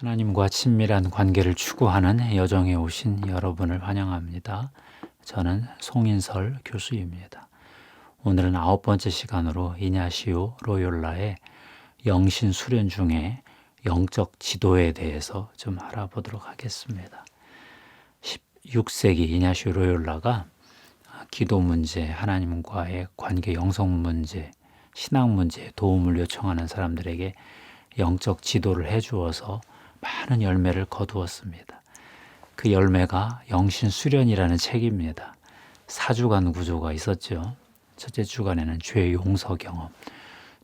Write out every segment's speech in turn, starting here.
하나님과 친밀한 관계를 추구하는 여정에 오신 여러분을 환영합니다. 저는 송인설 교수입니다. 오늘은 9번째 시간으로 이냐시오 로욜라의 영신 수련 중에 영적 지도에 대해서 좀 알아보도록 하겠습니다. 16세기 이냐시오 로욜라가 기도 문제, 하나님과의 관계 영성 문제, 신앙 문제에 도움을 요청하는 사람들에게 영적 지도를 해주어서 많은 열매를 거두었습니다. 그 열매가 영신 수련이라는 책입니다. 4주간 구조가 있었죠. 첫째 주간에는 죄 용서 경험,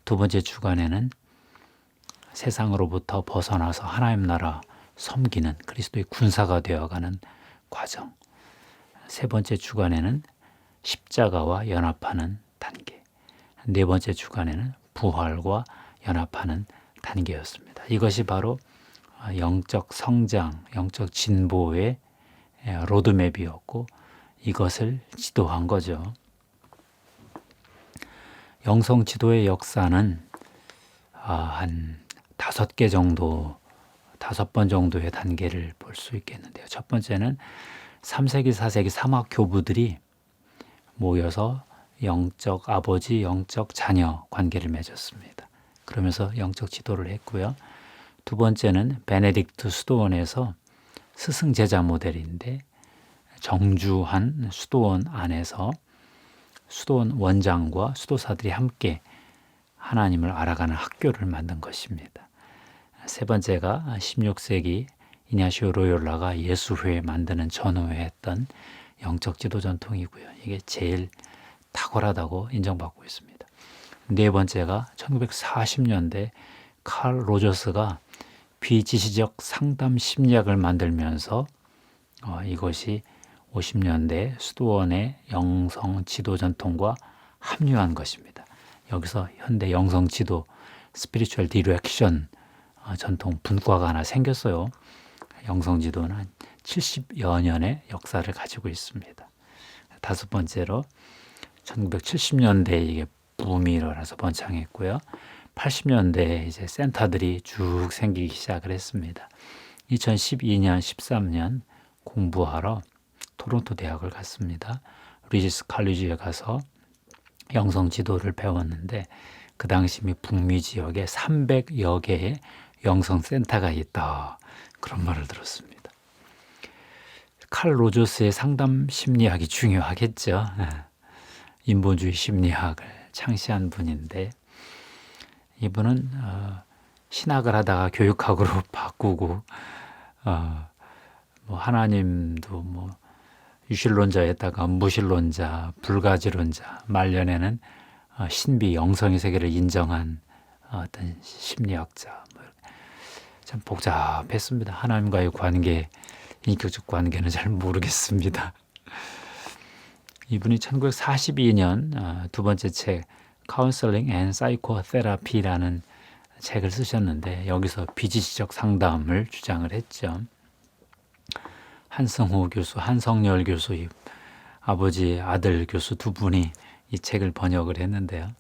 두 번째 주간에는 세상으로부터 벗어나서 하나님 나라 섬기는 그리스도의 군사가 되어가는 과정, 세 번째 주간에는 십자가와 연합하는 단계, 네 번째 주간에는 부활과 연합하는 단계였습니다. 이것이 바로 영적 성장, 영적 진보의 로드맵이었고 이것을 지도한 거죠. 영성 지도의 역사는 한 5개 정도, 5번 정도의 단계를 볼 수 있겠는데요. 첫 번째는 3세기, 4세기 사막 교부들이 모여서 영적 아버지, 영적 자녀 관계를 맺었습니다. 그러면서 영적 지도를 했고요. 두 번째는 베네딕트 수도원에서 스승 제자 모델인데 정주한 수도원 안에서 수도원 원장과 수도사들이 함께 하나님을 알아가는 학교를 만든 것입니다. 세 번째가 16세기 이냐시오 로욜라가 예수회 만드는 전후에 했던 영적 지도 전통이고요. 이게 제일 탁월하다고 인정받고 있습니다. 네 번째가 1940년대 칼 로저스가 비지시적 상담 심리학을 만들면서 이것이 50년대 수도원의 영성 지도 전통과 합류한 것입니다. 여기서 현대 영성 지도 스피리추얼 디렉션 전통 분과가 하나 생겼어요. 영성 지도는 70여 년의 역사를 가지고 있습니다. 다섯 번째로 1970년대에 이게 붐이 일어나서 번창했고요. 80년대에 이제 센터들이 쭉 생기기 시작을 했습니다. 2012년, 13년 공부하러 토론토 대학을 갔습니다. 리지스 칼리지에 가서 영성 지도를 배웠는데 그 당시 북미 지역에 300여 개의 영성 센터가 있다. 그런 말을 들었습니다. 칼 로저스의 상담 심리학이 중요하겠죠. 인본주의 심리학을 창시한 분인데 이분은 신학을 하다가 교육학으로 바꾸고 하나님도 유실론자였다가 무실론자, 불가지론자, 말년에는 신비 영성의 세계를 인정한 어떤 심리학자. 참 복잡했습니다. 하나님과의 관계, 인격적 관계는 잘 모르겠습니다. 이분이 1942년 두 번째 책 카운셀링 앤 사이코테라피라는 책을 쓰셨는데 여기서 비지시적 상담을 주장을 했죠. 한성호 교수, 한성열 교수, 아버지, 아들 교수 두 분이 이 책을 번역을 했는데요.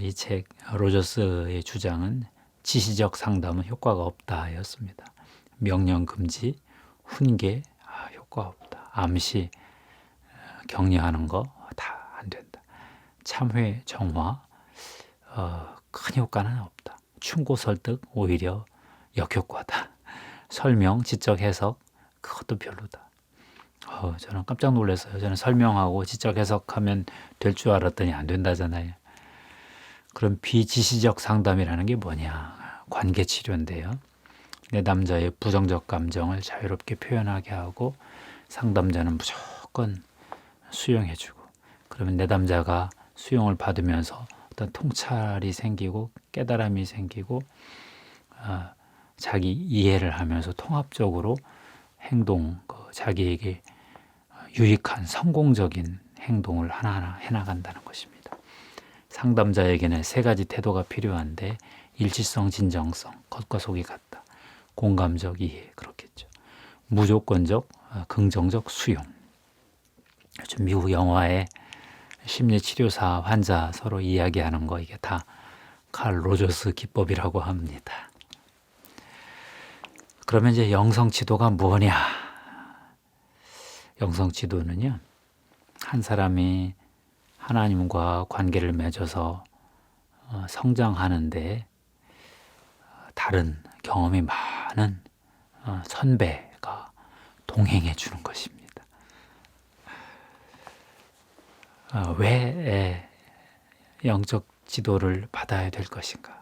이 책 로저스의 주장은 지시적 상담은 효과가 없다였습니다. 명령 금지, 훈계 효과 없다. 암시, 격려하는 거 다 안 된다. 참회, 정화 큰 효과는 없다. 충고 설득 오히려 역효과다. 설명, 지적 해석 그것도 별로다. 저는 깜짝 놀랐어요. 저는 설명하고 지적 해석하면 될 줄 알았더니 안 된다잖아요. 그럼 비지시적 상담이라는 게 뭐냐? 관계 치료인데요. 내담자의 부정적 감정을 자유롭게 표현하게 하고 상담자는 무조건 수용해주고 그러면 내담자가 수용을 받으면서 어떤 통찰이 생기고 깨달음이 생기고 자기 이해를 하면서 통합적으로 행동, 자기에게 유익한 성공적인 행동을 하나하나 해나간다는 것입니다. 상담자에게는 세 가지 태도가 필요한데 일치성, 진정성, 겉과 속이 같다. 공감적 이해, 그렇겠죠. 무조건적, 긍정적 수용. 요즘 미국 영화에 심리치료사, 환자 서로 이야기하는 거 이게 다 칼 로저스 기법이라고 합니다. 그러면 이제 영성 지도가 뭐냐? 영성 지도는요, 한 사람이 하나님과 관계를 맺어서 성장하는데 다른 경험이 많은 선배가 동행해 주는 것입니다. 왜 영적 지도를 받아야 될 것인가?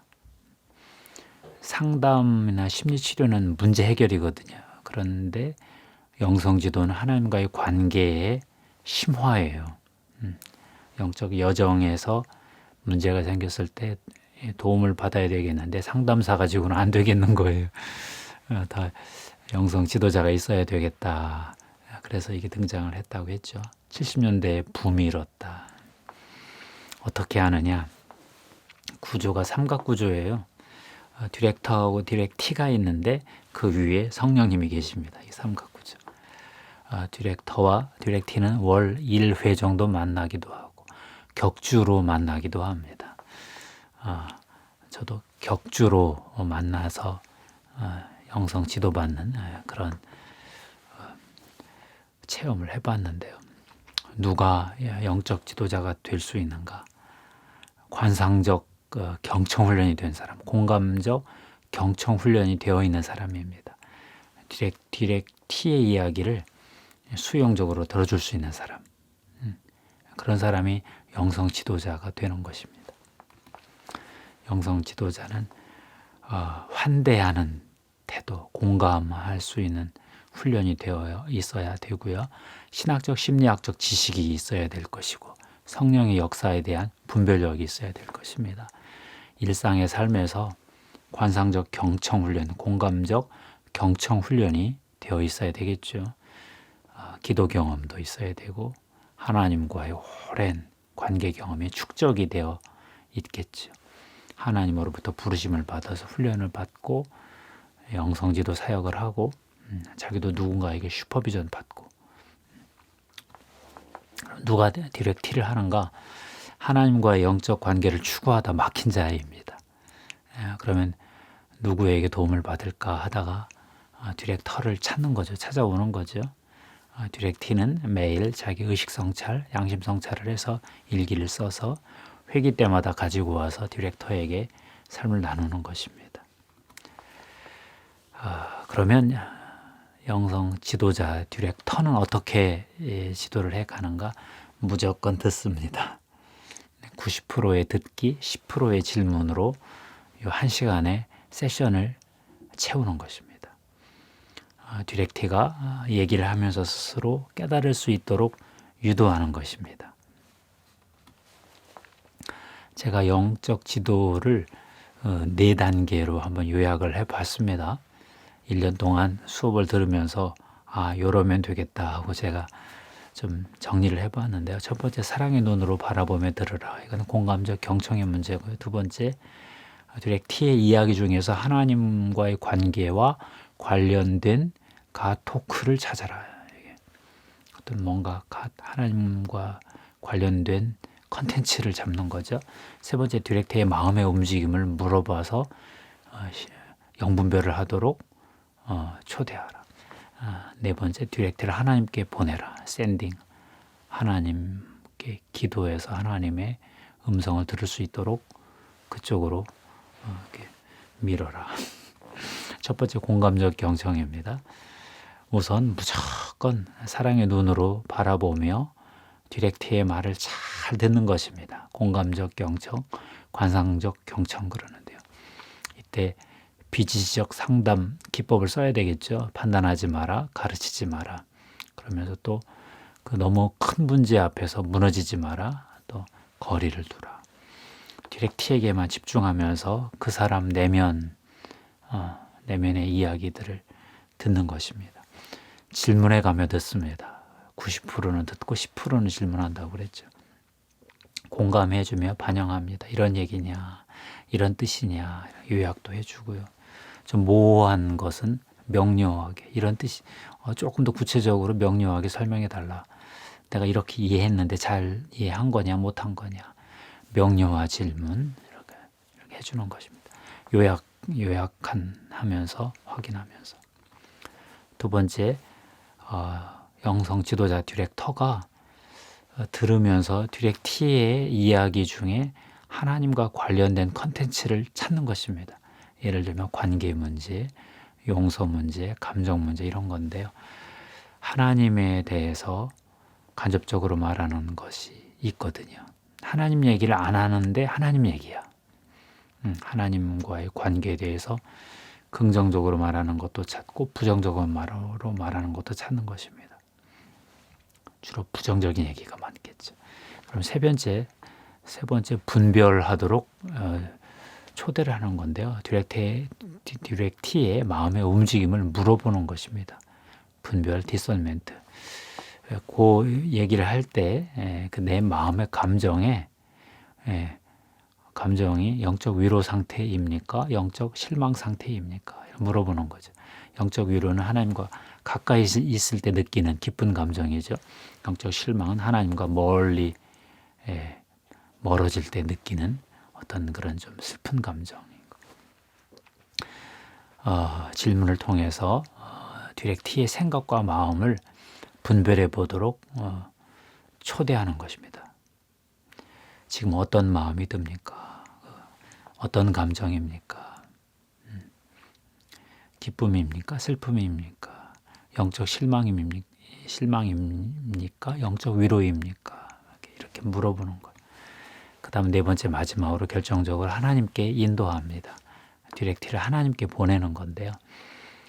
상담이나 심리치료는 문제 해결이거든요. 그런데 영성 지도는 하나님과의 관계의 심화예요. 영적 여정에서 문제가 생겼을 때 도움을 받아야 되겠는데 상담사 가지고는 안 되겠는 거예요. 다 영성 지도자가 있어야 되겠다. 그래서 이게 등장을 했다고 했죠. 70년대에 붐이 일었다. 어떻게 하느냐? 구조가 삼각구조예요. 디렉터하고 디렉티가 있는데 그 위에 성령님이 계십니다. 이 삼각구조. 디렉터와 디렉티는 월 1회 정도 만나기도 하고 격주로 만나기도 합니다. 저도 격주로 만나서 영성 지도받는 그런 체험을 해봤는데요. 누가 영적 지도자가 될 수 있는가? 관상적 경청 훈련이 된 사람, 공감적 경청 훈련이 되어 있는 사람입니다. 디렉티의 이야기를 수용적으로 들어줄 수 있는 사람, 그런 사람이 영성 지도자가 되는 것입니다. 영성 지도자는 환대하는 태도, 공감할 수 있는 훈련이 되어 있어야 되고요. 신학적, 심리학적 지식이 있어야 될 것이고 성령의 역사에 대한 분별력이 있어야 될 것입니다. 일상의 삶에서 관상적 경청 훈련, 공감적 경청 훈련이 되어 있어야 되겠죠. 기도 경험도 있어야 되고 하나님과의 오랜 관계 경험이 축적이 되어 있겠죠. 하나님으로부터 부르심을 받아서 훈련을 받고 영성지도 사역을 하고 자기도 누군가에게 슈퍼비전 받고. 누가 디렉티를 하는가? 하나님과의 영적 관계를 추구하다 막힌 자입니다. 그러면 누구에게 도움을 받을까 하다가 디렉터를 찾는 거죠. 찾아오는 거죠. 디렉티는 매일 자기 의식 성찰, 양심 성찰을 해서 일기를 써서 회기 때마다 가지고 와서 디렉터에게 삶을 나누는 것입니다. 그러면 영성 지도자 디렉터는 어떻게 지도를 해가는가? 무조건 듣습니다. 90%의 듣기, 10%의 질문으로 이 1시간의 세션을 채우는 것입니다. 디렉티가 얘기를 하면서 스스로 깨달을 수 있도록 유도하는 것입니다. 제가 영적 지도를 4단계로 한번 요약을 해봤습니다. 1년 동안 수업을 들으면서 요러면 되겠다 하고 제가 좀 정리를 해봤는데요. 첫 번째, 사랑의 눈으로 바라보며 들으라. 이건 공감적 경청의 문제고요. 두 번째, 디렉티의 이야기 중에서 하나님과의 관계와 관련된 가토크를 찾아라. 이게 어떤 뭔가 하나님과 관련된 컨텐츠를 잡는 거죠. 세 번째, 디렉티의 마음의 움직임을 물어봐서 영분별을 하도록 초대하라. 네 번째, 디렉티를 하나님께 보내라. 샌딩. 하나님께 기도해서 하나님의 음성을 들을 수 있도록 그쪽으로 이렇게 밀어라. 첫 번째, 공감적 경청입니다. 우선 무조건 사랑의 눈으로 바라보며 디렉티의 말을 잘 듣는 것입니다. 공감적 경청, 관상적 경청 그러는데요. 이때 비지적 상담 기법을 써야 되겠죠. 판단하지 마라, 가르치지 마라. 그러면서 또 그 너무 큰 문제 앞에서 무너지지 마라, 또 거리를 두라. 디렉티에게만 집중하면서 그 사람 내면의 이야기들을 듣는 것입니다. 질문해 가며 듣습니다. 90%는 듣고 10%는 질문한다고 그랬죠. 공감해주며 반영합니다. 이런 얘기냐, 이런 뜻이냐, 요약도 해주고요. 좀 모호한 것은 명료하게, 이런 뜻이 조금 더 구체적으로 명료하게 설명해 달라. 내가 이렇게 이해했는데 잘 이해한 거냐, 못한 거냐. 명료화 질문 이렇게 해주는 것입니다. 요약하면서 확인하면서. 두 번째, 영성 지도자 디렉터가 들으면서 디렉티의 이야기 중에 하나님과 관련된 컨텐츠를 찾는 것입니다. 예를 들면 관계 문제, 용서 문제, 감정 문제 이런 건데요. 하나님에 대해서 간접적으로 말하는 것이 있거든요. 하나님 얘기를 안 하는데 하나님 얘기야. 하나님과의 관계에 대해서 긍정적으로 말하는 것도 찾고 부정적으로 말하는 것도 찾는 것입니다. 주로 부정적인 얘기가 많겠죠. 그럼 세 번째 분별하도록 초대를 하는 건데요. 디렉티의 마음의 움직임을 물어보는 것입니다. 분별, 디설멘트. 그 얘기를 할 때 내 마음의 감정이 영적 위로 상태입니까? 영적 실망 상태입니까? 물어보는 거죠. 영적 위로는 하나님과 가까이 있을 때 느끼는 기쁜 감정이죠. 영적 실망은 하나님과 멀리 멀어질 때 느끼는 어떤 그런 좀 슬픈 감정인 거. 질문을 통해서 디렉티의 생각과 마음을 분별해 보도록 초대하는 것입니다. 지금 어떤 마음이 듭니까? 어떤 감정입니까? 기쁨입니까? 슬픔입니까? 영적 실망입니까? 영적 위로입니까? 이렇게 물어보는 거예요. 그 다음 네 번째 마지막으로 결정적으로 하나님께 인도합니다. 디렉티를 하나님께 보내는 건데요.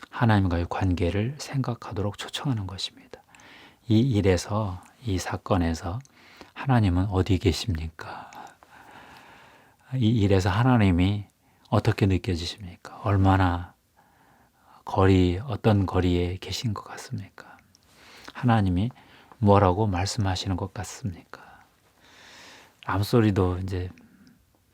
하나님과의 관계를 생각하도록 초청하는 것입니다. 이 사건에서 하나님은 어디 계십니까? 이 일에서 하나님이 어떻게 느껴지십니까? 얼마나 어떤 거리에 계신 것 같습니까? 하나님이 뭐라고 말씀하시는 것 같습니까? 아무 소리도 이제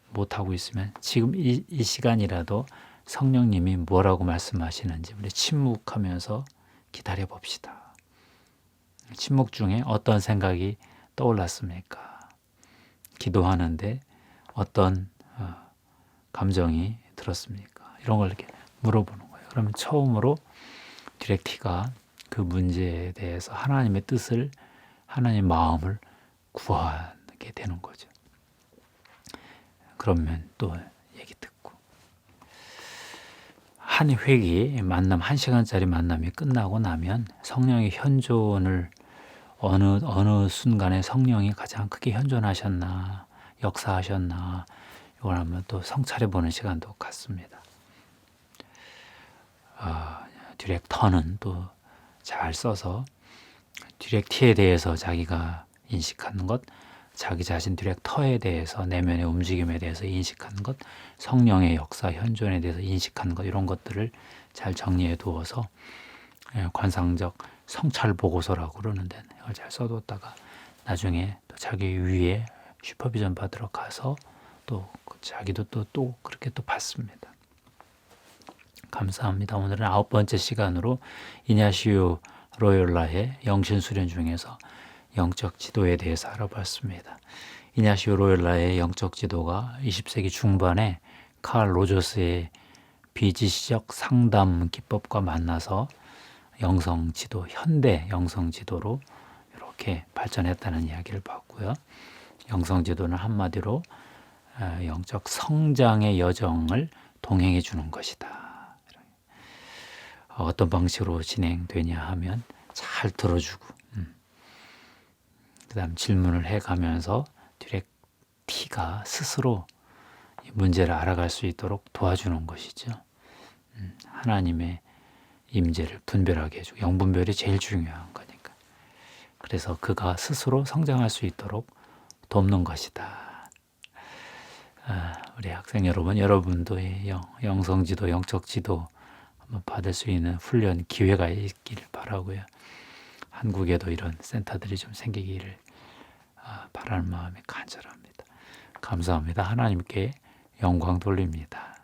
못하고 있으면 지금 이 시간이라도 성령님이 뭐라고 말씀하시는지 우리 침묵하면서 기다려 봅시다. 침묵 중에 어떤 생각이 떠올랐습니까? 기도하는데 어떤 감정이 들었습니까? 이런 걸 이렇게 물어보는 거예요. 그러면 처음으로 디렉티가 그 문제에 대해서 하나님의 뜻을, 하나님의 마음을 구하게 되는 거죠. 그러면 또 얘기 듣고 한 회기 만남, 1시간짜리 만남이 끝나고 나면 성령의 현존을 어느 순간에 성령이 가장 크게 현존하셨나, 역사하셨나, 이걸 한번 또 성찰해 보는 시간도 갖습니다. 디렉터는 또 잘 써서 디렉티에 대해서 자기가 인식하는 것, 자기 자신 디렉터에 대해서 내면의 움직임에 대해서 인식하는 것, 성령의 역사, 현존에 대해서 인식하는 것, 이런 것들을 잘 정리해 두어서 관상적 성찰 보고서라고 그러는데 이걸 잘 써뒀다가 나중에 또 자기 위에 슈퍼비전 받으러 가서 또 자기도 또 그렇게 또 받습니다. 감사합니다. 오늘은 9번째 시간으로 이냐시오 로욜라의 영신수련 중에서 영적 지도에 대해서 알아봤습니다. 이냐시오 로욜라의 영적 지도가 20세기 중반에 칼 로저스의 비지시적 상담 기법과 만나서 영성 지도, 현대 영성 지도로 이렇게 발전했다는 이야기를 봤고요. 영성 지도는 한마디로 영적 성장의 여정을 동행해 주는 것이다. 어떤 방식으로 진행되냐 하면 잘 들어주고 그 다음 질문을 해가면서 디렉티가 스스로 문제를 알아갈 수 있도록 도와주는 것이죠. 하나님의 임재를 분별하게 해주고 영분별이 제일 중요한 거니까. 그래서 그가 스스로 성장할 수 있도록 돕는 것이다. 우리 학생 여러분도 영성지도, 영적지도 받을 수 있는 훈련 기회가 있기를 바라고요. 한국에도 이런 센터들이 좀 생기기를 바라는 마음이 간절합니다. 감사합니다. 하나님께 영광 돌립니다.